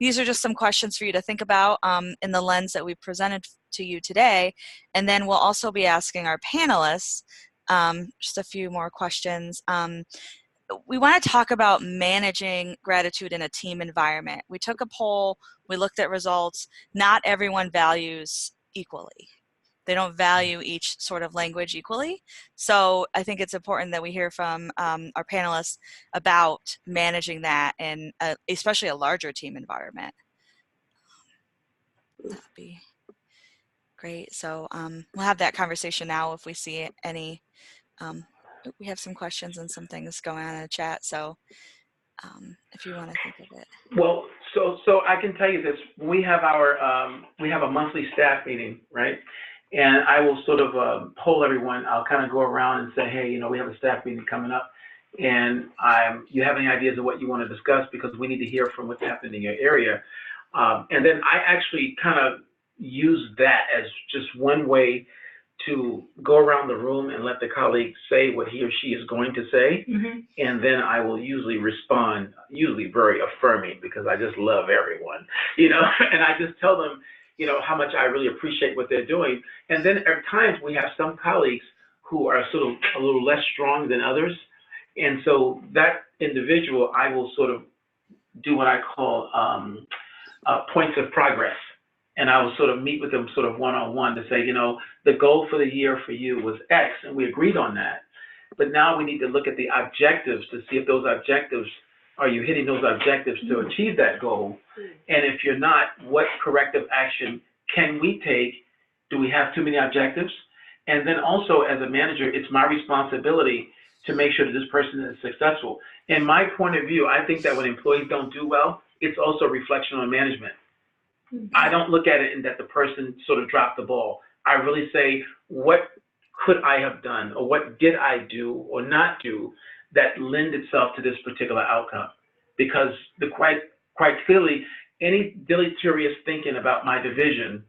these are just some questions for you to think about in the lens that we presented to you today. And then we'll also be asking our panelists just a few more questions. We want to talk about managing gratitude in a team environment. We took a poll, we looked at results. Not everyone values equally. They don't value each sort of language equally. So I think it's important that we hear from our panelists about managing that in especially a larger team environment. That'd be great. So we'll have that conversation now if we see any. We have some questions and some things going on in the chat. So if you want to think of it. Well, so I can tell you this. We have a monthly staff meeting, right? And I will sort of poll everyone. I'll kind of go around and say, hey, we have a staff meeting coming up, and you have any ideas of what you want to discuss, because we need to hear from what's happening in your area. And then I actually kind of use that as just one way to go around the room and let the colleague say what he or she is going to say. And then I will usually respond, usually very affirming, because I just love everyone, and I just tell them, how much I really appreciate what they're doing. And then at times we have some colleagues who are sort of a little less strong than others. And so that individual, I will sort of do what I call points of progress. And I will sort of meet with them sort of one-on-one to say, the goal for the year for you was X, and we agreed on that. But now we need to look at the objectives to see if those objectives, are you hitting those objectives to achieve that goal? And if you're not, what corrective action can we take? Do we have too many objectives? And then also, as a manager, it's my responsibility to make sure that this person is successful. In my point of view, I think that when employees don't do well, it's also a reflection on management. I don't look at it in that the person sort of dropped the ball. I really say, what could I have done, or what did I do or not do that lend itself to this particular outcome? Because quite clearly, any deleterious thinking about my division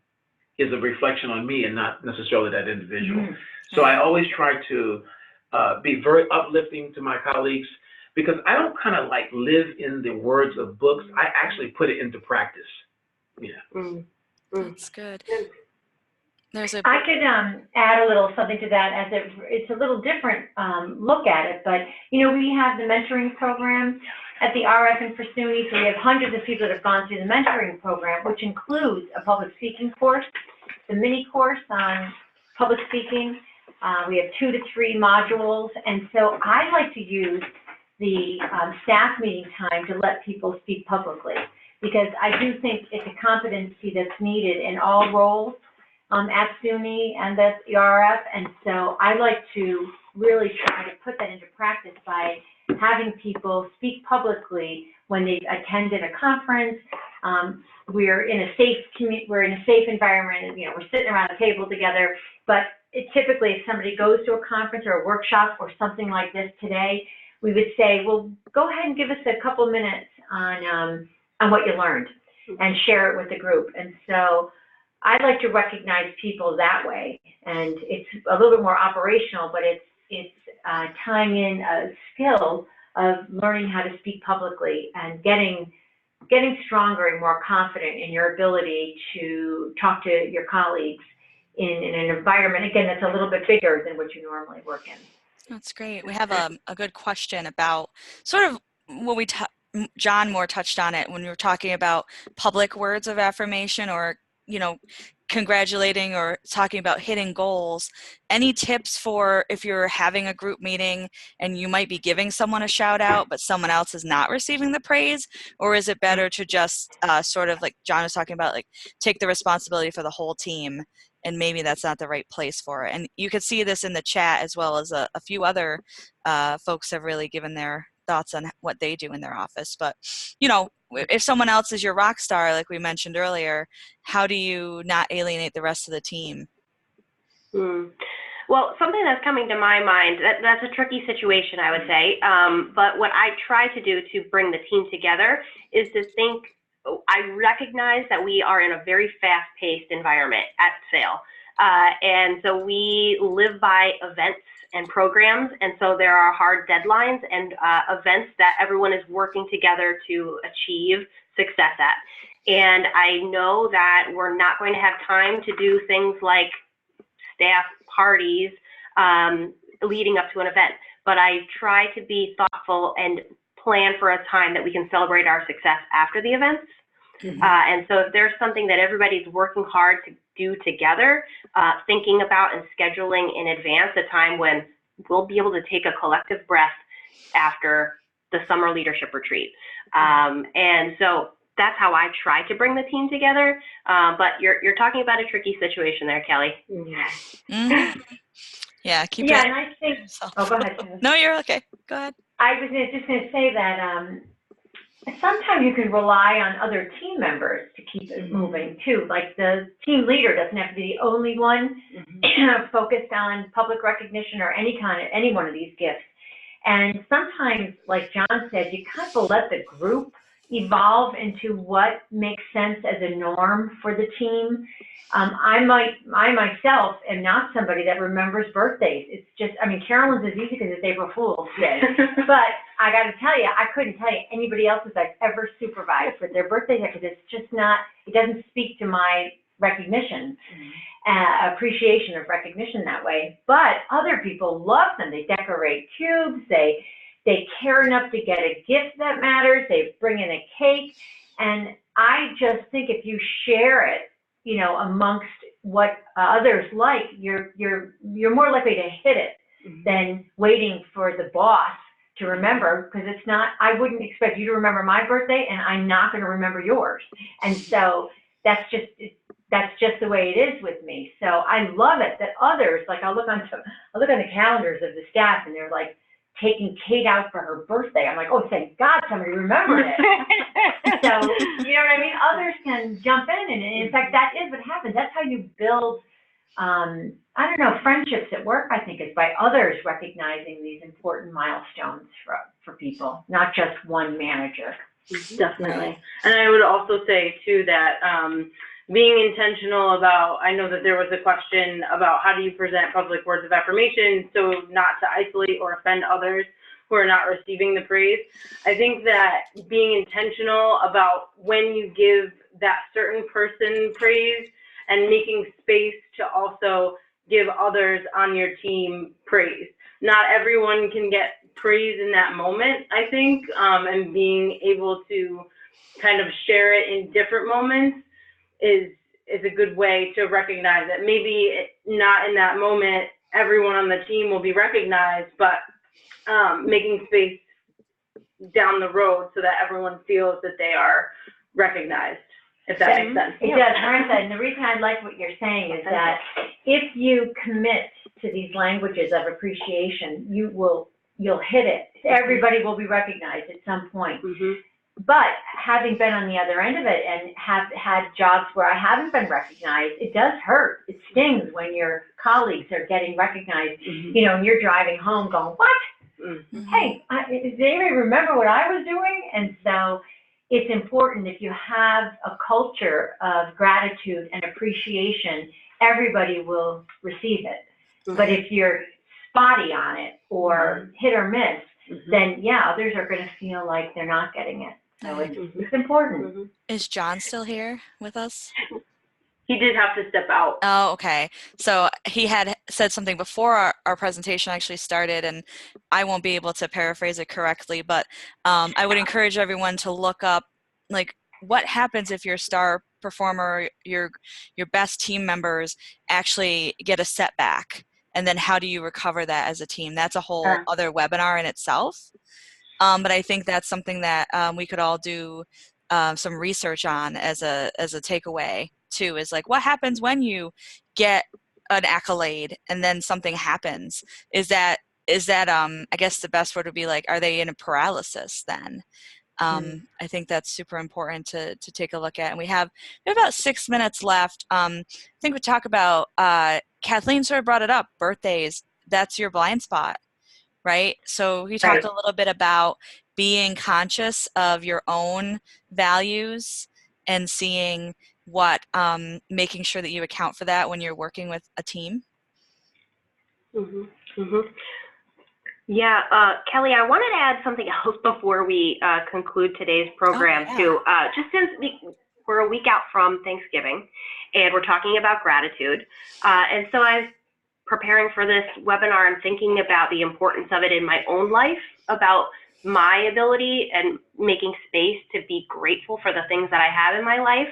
is a reflection on me and not necessarily that individual. So I always try to be very uplifting to my colleagues, because I don't kind of like live in the words of books. I actually put it into practice. Yeah. That's good. I could add a little something to that, as it's a little different look at it, but we have the mentoring program at the RF and for SUNY, so we have hundreds of people that have gone through the mentoring program, which includes a public speaking course, the mini course on public speaking. We have 2 to 3 modules, and so I like to use the staff meeting time to let people speak publicly, because I do think it's a competency that's needed in all roles at SUNY and at the RF. And so I like to really try to put that into practice by having people speak publicly when they attended a conference. We're in a safe environment, and we're sitting around a table together. But typically, if somebody goes to a conference or a workshop or something like this today, we would say, well, go ahead and give us a couple minutes on what you learned and share it with the group. And so I like to recognize people that way, and it's a little bit more operational, but it's tying in a skill of learning how to speak publicly and getting stronger and more confident in your ability to talk to your colleagues in an environment, again, that's a little bit bigger than what you normally work in. That's great. We have a good question about sort of what John more touched on it when we were talking about public words of affirmation, or congratulating or talking about hitting goals. Any tips for if you're having a group meeting and you might be giving someone a shout out, but someone else is not receiving the praise? Or is it better to just sort of, like John was talking about, like take the responsibility for the whole team, and maybe that's not the right place for it? And you could see this in the chat, as well as a few other folks have really given their thoughts on what they do in their office. But if someone else is your rock star, like we mentioned earlier, how do you not alienate the rest of the team? Well, something that's coming to my mind, that's a tricky situation, I would say. But what I try to do to bring the team together is to think, I recognize that we are in a very fast-paced environment at SAIL. And so we live by events and programs, and so there are hard deadlines and events that everyone is working together to achieve success at. And I know that we're not going to have time to do things like staff parties leading up to an event, but I try to be thoughtful and plan for a time that we can celebrate our success after the events. And so if there's something that everybody's working hard to do together, thinking about and scheduling in advance a time when we'll be able to take a collective breath after the summer leadership retreat. And so that's how I try to bring the team together. But you're talking about a tricky situation there, Kelly. Yeah, keep it. Yeah, and I think, oh, go ahead. No, you're okay. Go ahead. I was just going to say that sometimes you can rely on other team members to keep it moving too. Like the team leader doesn't have to be the only one focused on public recognition or any one of these gifts. And sometimes, like John said, you kind of let the group evolve into what makes sense as a norm for the team. I myself am not somebody that remembers birthdays. It's just, I mean, Carolyn's is easy because it's April Fool's Day. But I got to tell you, I couldn't tell you anybody else's I've ever supervised with their birthdays because it's just not, it doesn't speak to my recognition, appreciation of recognition that way. But other people love them. They decorate cubes. They care enough to get a gift that matters. They bring in a cake. And I just think if you share it, you know, amongst what others like, you're more likely to hit it than waiting for the boss to remember, because it's not, I wouldn't expect you to remember my birthday and I'm not going to remember yours. And so that's just the way it is with me. So I love it that others, like I'll look on the calendars of the staff and they're like taking Kate out for her birthday. I'm like, oh, thank God somebody remembered it. So, you know what I mean? Others can jump in, and in fact, that is what happens. That's how you build, I don't know, friendships at work, I think, is by others recognizing these important milestones for people, not just one manager. Definitely. And I would also say, too, that being intentional about, I know that there was a question about how do you present public words of affirmation so not to isolate or offend others who are not receiving the praise. I think that being intentional about when you give that certain person praise and making space to also give others on your team praise. Not everyone can get praise in that moment, I think, and being able to kind of share it in different moments is a good way to recognize that maybe not in that moment everyone on the team will be recognized, but making space down the road so that everyone feels that they are recognized, if that makes sense. It does, Marissa, and the reason I like what you're saying is that if you commit to these languages of appreciation, you'll hit it. Everybody will be recognized at some point. But having been on the other end of it and have had jobs where I haven't been recognized, it does hurt. It stings when your colleagues are getting recognized, you know, and you're driving home going, what? Hey, does anybody remember what I was doing? And so it's important, if you have a culture of gratitude and appreciation, everybody will receive it. But if you're spotty on it or hit or miss, then yeah, others are going to feel like they're not getting it. So it's important. Is John still here with us? He did have to step out. Oh, okay. So he had said something before our presentation actually started, and I won't be able to paraphrase it correctly, but I would encourage everyone to look up, like, what happens if your star performer, your best team members actually get a setback, and then how do you recover that as a team? That's a whole other webinar in itself. But I think that's something that we could all do some research on as a takeaway too, is like, what happens when you get an accolade and then something happens? Is that I guess the best word would be like, are they in a paralysis then? I think that's super important to take a look at. And we have about 6 minutes left. I think we talk about, Kathleen sort of brought it up, birthdays, that's your blind spot, right? So we talk a little bit about being conscious of your own values and seeing what, making sure that you account for that when you're working with a team. Yeah, Kelly, I wanted to add something else before we conclude today's program too. Just since we're a week out from Thanksgiving and we're talking about gratitude. And so I was preparing for this webinar and thinking about the importance of it in my own life, about my ability and making space to be grateful for the things that I have in my life.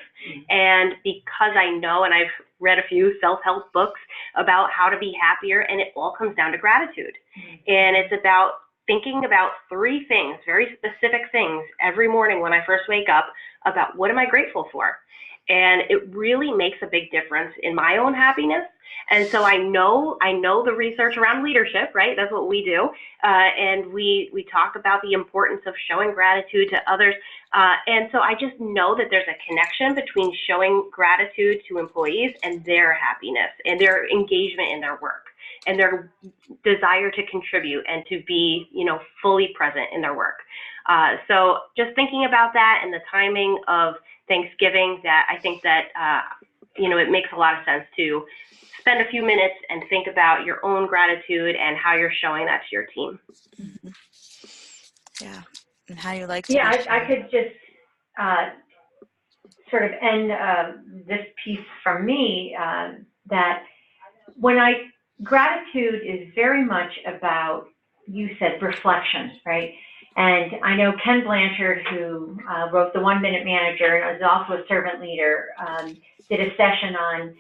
And because I know, and I've read a few self-help books about how to be happier, and it all comes down to gratitude. And it's about thinking about 3 things, very specific things every morning when I first wake up, about what am I grateful for? And it really makes a big difference in my own happiness. And so I know the research around leadership, right? That's what we do. And we talk about the importance of showing gratitude to others. And so I just know that there's a connection between showing gratitude to employees and their happiness and their engagement in their work and their desire to contribute and to be, fully present in their work. So just thinking about that and the timing of Thanksgiving, that I think that, it makes a lot of sense to spend a few minutes and think about your own gratitude and how you're showing that to your team. Yeah, and how you like to. Yeah, I could just sort of end this piece from me, that gratitude is very much about, you said, reflection, right? And I know Ken Blanchard, who wrote The 1 Minute Manager and is also a servant leader, did a session on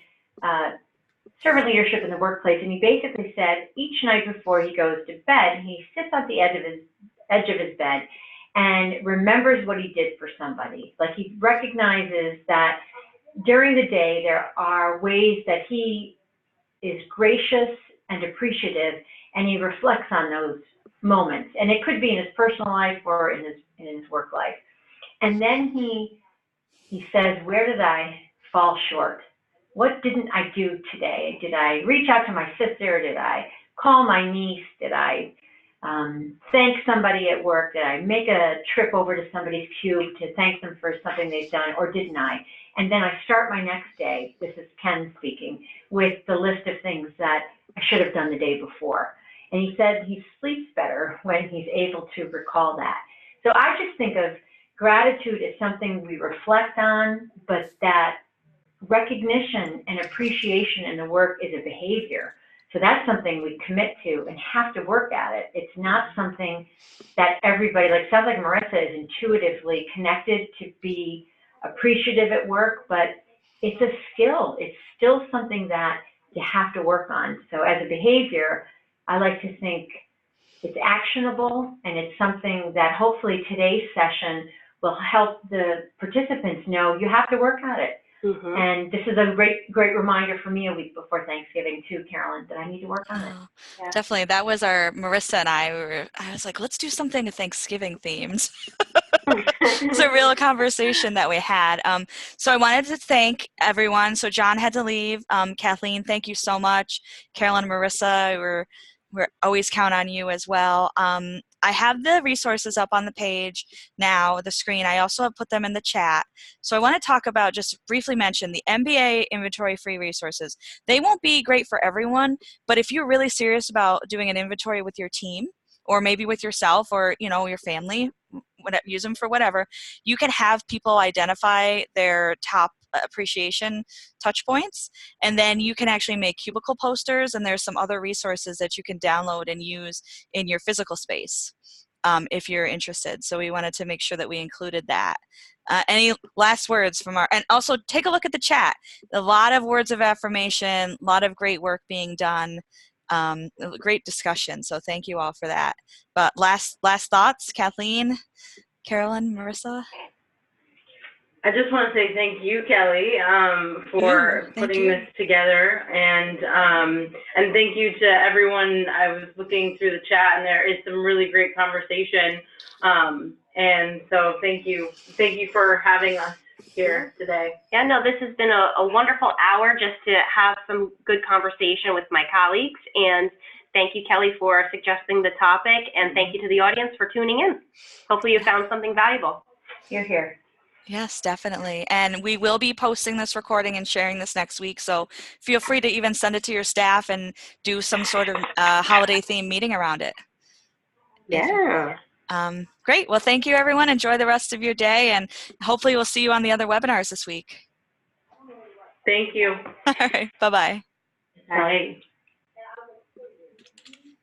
servant leadership in the workplace, and he basically said each night before he goes to bed, he sits at the edge of his bed and remembers what he did for somebody. Like, he recognizes that during the day there are ways that he is gracious and appreciative, and he reflects on those moments. And it could be in his personal life or in his work life. And then he says, where did I fall short? What didn't I do today? Did I reach out to my sister? Did I call my niece? Did I thank somebody at work? Did I make a trip over to somebody's cube to thank them for something they've done, or didn't I? And then I start my next day, this is Ken speaking, with the list of things that I should have done the day before. And he said he sleeps better when he's able to recall that. So I just think of gratitude as something we reflect on, but that recognition and appreciation in the work is a behavior. So that's something we commit to and have to work at it. It's not something that everybody, sounds like Marissa is intuitively connected to be appreciative at work, but it's a skill. It's still something that you have to work on. So as a behavior, I like to think it's actionable, and it's something that hopefully today's session will help the participants know you have to work at it. And this is a great reminder for me a week before Thanksgiving too, Carolyn, that I need to work on it. Yeah. Definitely. That was Marissa and I was like, let's do something to Thanksgiving themes. It's a real conversation that we had. So I wanted to thank everyone. So John had to leave. Kathleen, thank you so much. Carolyn and Marissa, we're always count on you as well. I have the resources up on the page now, the screen. I also have put them in the chat. So I want to talk about, just briefly mention, the MBA inventory free resources. They won't be great for everyone, but if you're really serious about doing an inventory with your team, or maybe with yourself or your family, use them for whatever, you can have people identify their top appreciation touch points, and then you can actually make cubicle posters, and there's some other resources that you can download and use in your physical space if you're interested. So we wanted to make sure that we included that. Any last words from and also take a look at the chat. A lot of words of affirmation, a lot of great work being done. Great discussion, so thank you all for that. But last thoughts, Kathleen, Carolyn, Marissa? I just want to say thank you, Kelly, for putting this together, and thank you to everyone. I was looking through the chat, and there is some really great conversation, And so thank you for having us here today. Yeah, no, this has been a wonderful hour just to have some good conversation with my colleagues. And thank you, Kelly, for suggesting the topic. And thank you to the audience for tuning in. Hopefully you found something valuable. You're here. Yes, definitely. And we will be posting this recording and sharing this next week. So feel free to even send it to your staff and do some sort of holiday themed meeting around it. Yeah. Great. Well, thank you, everyone. Enjoy the rest of your day. And hopefully we'll see you on the other webinars this week. Thank you. All right. Bye-bye. Bye.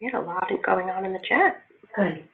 We had a lot going on in the chat. Good.